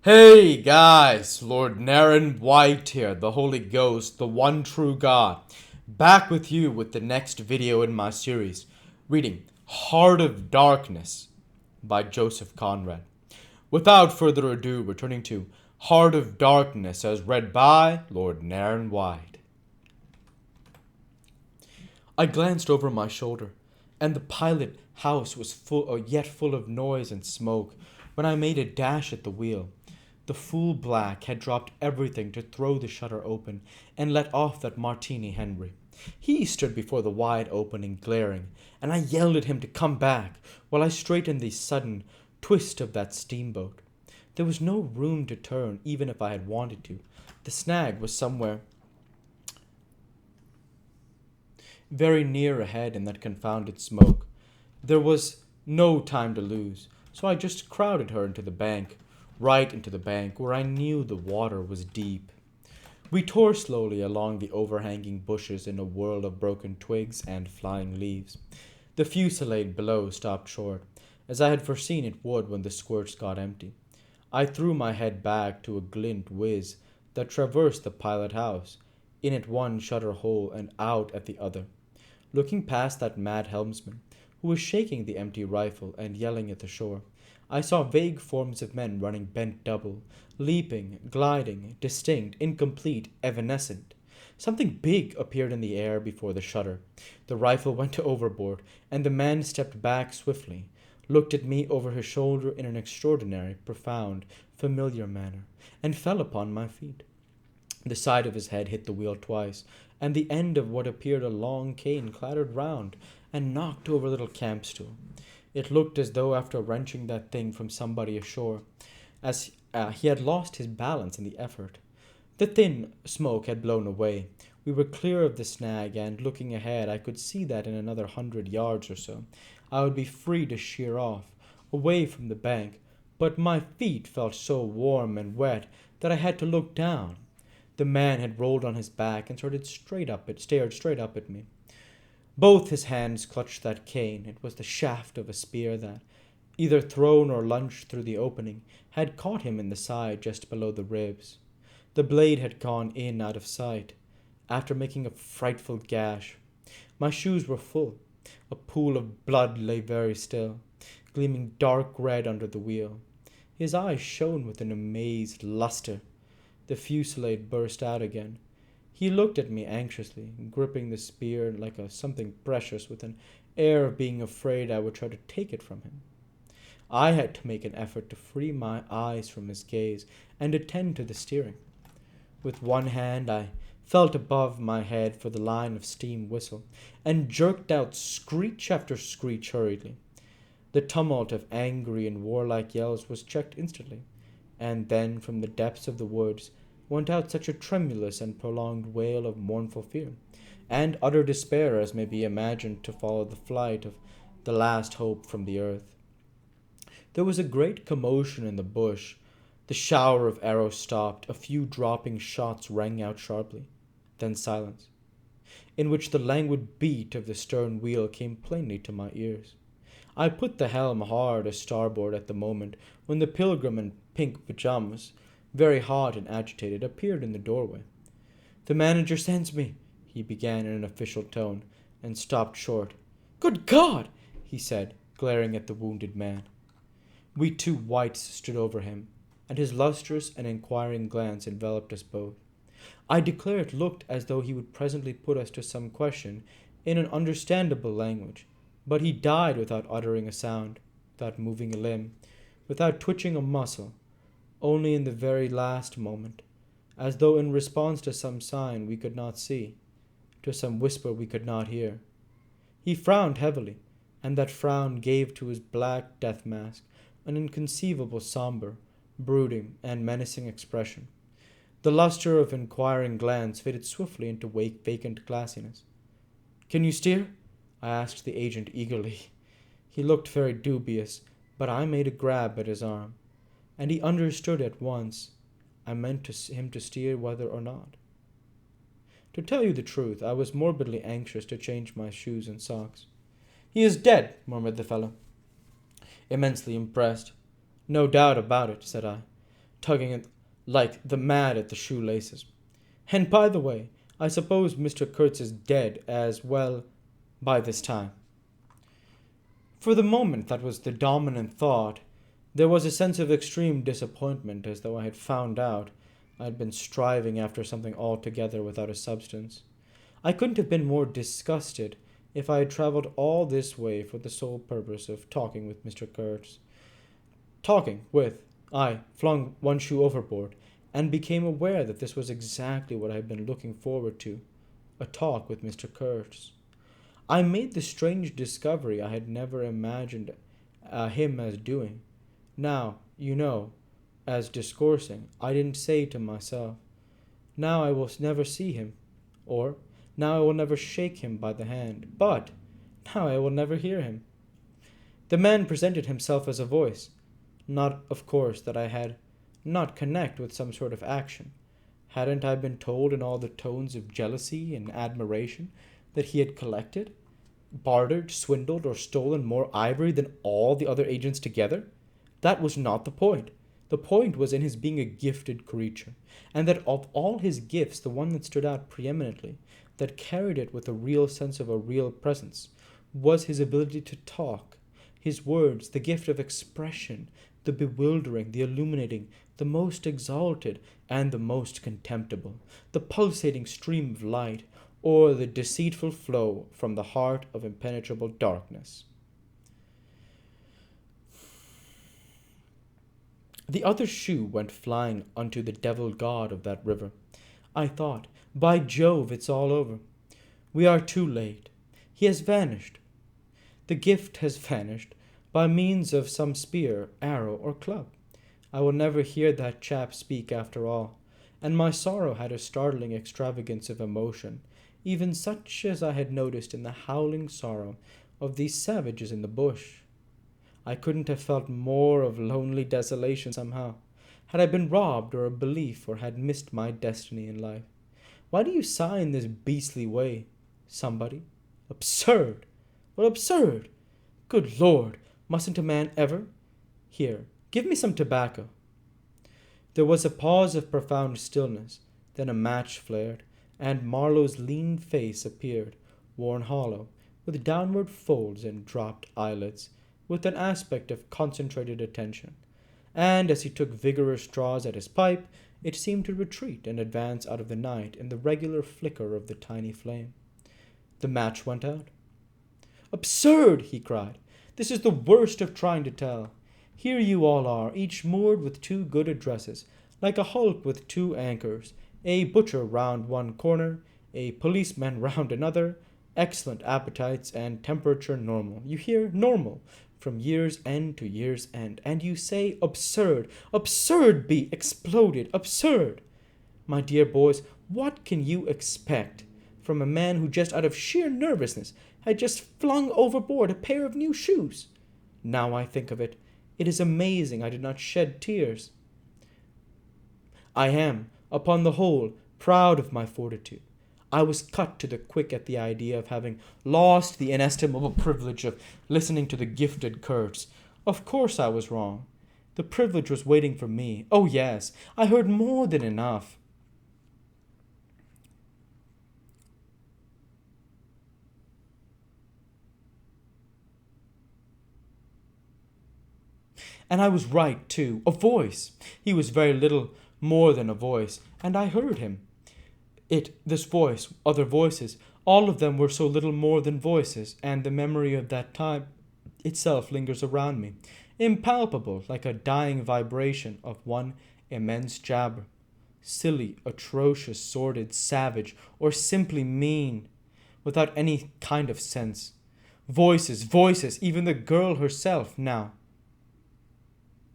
Hey guys, Lord Naren White here, the Holy Ghost, the one true God, back with you with the next video in my series, reading Heart of Darkness by Joseph Conrad. Without further ado, returning to Heart of Darkness as read by Lord Naren White. I glanced over my shoulder, and the pilot house was yet full of noise and smoke when I made a dash at the wheel. The fool black had dropped everything to throw the shutter open and let off that Martini Henry. He stood before the wide opening glaring, and I yelled at him to come back while I straightened the sudden twist of that steamboat. There was no room to turn even if I had wanted to. The snag was somewhere very near ahead in that confounded smoke. There was no time to lose, so I just crowded her into the bank, right into the bank where I knew the water was deep. We tore slowly along the overhanging bushes in a whirl of broken twigs and flying leaves. The fusillade below stopped short, as I had foreseen it would when the squirts got empty. I threw my head back to a glint whiz that traversed the pilot house, in at one shutter hole and out at the other. Looking past that mad helmsman, who was shaking the empty rifle and yelling at the shore, I saw vague forms of men running bent double, leaping, gliding, distinct, incomplete, evanescent. Something big appeared in the air before the shutter. The rifle went overboard, and the man stepped back swiftly, looked at me over his shoulder in an extraordinary, profound, familiar manner, and fell upon my feet. The side of his head hit the wheel twice, and the end of what appeared a long cane clattered round and knocked over a little camp stool. It looked as though after wrenching that thing from somebody ashore, as he had lost his balance in the effort. The thin smoke had blown away. We were clear of the snag, and looking ahead, I could see that in another 100 yards or so, I would be free to sheer off, away from the bank. But my feet felt so warm and wet that I had to look down. The man had rolled on his back and stared straight up at me. Both his hands clutched that cane. It was the shaft of a spear that, either thrown or lunged through the opening, had caught him in the side just below the ribs. The blade had gone in out of sight, after making a frightful gash. My shoes were full. A pool of blood lay very still, gleaming dark red under the wheel. His eyes shone with an amazed luster. The fusillade burst out again. He looked at me anxiously, gripping the spear like something precious, with an air of being afraid I would try to take it from him. I had to make an effort to free my eyes from his gaze and attend to the steering. With one hand I felt above my head for the line of steam whistle, and jerked out screech after screech hurriedly. The tumult of angry and warlike yells was checked instantly, and then from the depths of the woods went out such a tremulous and prolonged wail of mournful fear and utter despair as may be imagined to follow the flight of the last hope from the earth. There was a great commotion in the bush. The shower of arrows stopped. A few dropping shots rang out sharply. Then silence, in which the languid beat of the stern wheel came plainly to my ears. I put the helm hard a starboard at the moment when the pilgrim in pink pajamas, very hot and agitated, appeared in the doorway. "The manager sends me," he began in an official tone, and stopped short. "Good God!" he said, glaring at the wounded man. We two whites stood over him, and his lustrous and inquiring glance enveloped us both. I declare it looked as though he would presently put us to some question in an understandable language, but he died without uttering a sound, without moving a limb, without twitching a muscle, only in the very last moment, as though in response to some sign we could not see, to some whisper we could not hear. He frowned heavily, and that frown gave to his black death mask an inconceivable somber, brooding, and menacing expression. The luster of inquiring glance faded swiftly into vacant glassiness. "Can you steer?" I asked the agent eagerly. He looked very dubious, but I made a grab at his arm, and he understood at once I meant him to steer whether or not. To tell you the truth, I was morbidly anxious to change my shoes and socks. "He is dead," murmured the fellow, immensely impressed. "No doubt about it," said I. tugging it like the mad at the shoelaces. And by the way, I suppose Mr. Kurtz is dead as well by this time. For the moment, that was the dominant thought. There was a sense of extreme disappointment, as though I had found out I had been striving after something altogether without a substance. I couldn't have been more disgusted if I had traveled all this way for the sole purpose of talking with Mr. Kurtz. Talking with, I flung one shoe overboard, and became aware that this was exactly what I had been looking forward to, a talk with Mr. Kurtz. I made the strange discovery I had never imagined him as doing. Now, as discoursing, I didn't say to myself, now I will never see him, or now I will never shake him by the hand, but now I will never hear him. The man presented himself as a voice, not, of course, that I had not connect with some sort of action. Hadn't I been told in all the tones of jealousy and admiration that he had collected, bartered, swindled, or stolen more ivory than all the other agents together? That was not the point. The point was in his being a gifted creature, and that of all his gifts, the one that stood out preeminently, that carried it with a real sense of a real presence, was his ability to talk. His words, the gift of expression, the bewildering, the illuminating, the most exalted, and the most contemptible, the pulsating stream of light, or the deceitful flow from the heart of impenetrable darkness. The other shoe went flying unto the devil god of that river. I thought, by Jove, it's all over. We are too late. He has vanished. The gift has vanished by means of some spear, arrow, or club. I will never hear that chap speak after all, and my sorrow had a startling extravagance of emotion, even such as I had noticed in the howling sorrow of these savages in the bush. I couldn't have felt more of lonely desolation somehow, had I been robbed or a belief or had missed my destiny in life. Why do you sigh in this beastly way? Somebody? Absurd! Well, absurd! Good Lord, mustn't a man ever? Here, give me some tobacco. There was a pause of profound stillness, then a match flared, and Marlowe's lean face appeared, worn hollow, with downward folds and dropped eyelids, with an aspect of concentrated attention. And as he took vigorous draws at his pipe, it seemed to retreat and advance out of the night in the regular flicker of the tiny flame. The match went out. Absurd! He cried. This is the worst of trying to tell. Here you all are, each moored with two good addresses, like a hulk with two anchors, a butcher round one corner, a policeman round another, excellent appetites and temperature normal. You hear? Normal. From year's end to year's end. And you say absurd. Absurd be exploded. Absurd. My dear boys, what can you expect from a man who just out of sheer nervousness had just flung overboard a pair of new shoes? Now I think of it, it is amazing I did not shed tears. I am, upon the whole, proud of my fortitude. I was cut to the quick at the idea of having lost the inestimable privilege of listening to the gifted Kurtz. Of course I was wrong. The privilege was waiting for me. Oh yes, I heard more than enough. And I was right, too. A voice. He was very little more than a voice, and I heard him. This voice, other voices, all of them were so little more than voices, and the memory of that time itself lingers around me, impalpable like a dying vibration of one immense jabber. Silly, atrocious, sordid, savage, or simply mean, without any kind of sense. Voices, voices, even the girl herself now.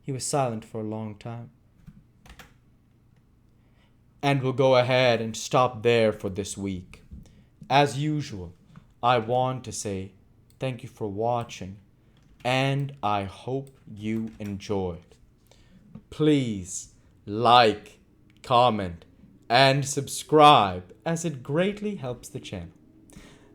He was silent for a long time. And we'll go ahead and stop there for this week. As usual, I want to say thank you for watching, and I hope you enjoyed. Please like, comment, and subscribe, as it greatly helps the channel.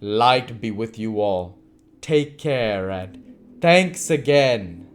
Light be with you all. Take care, and thanks again.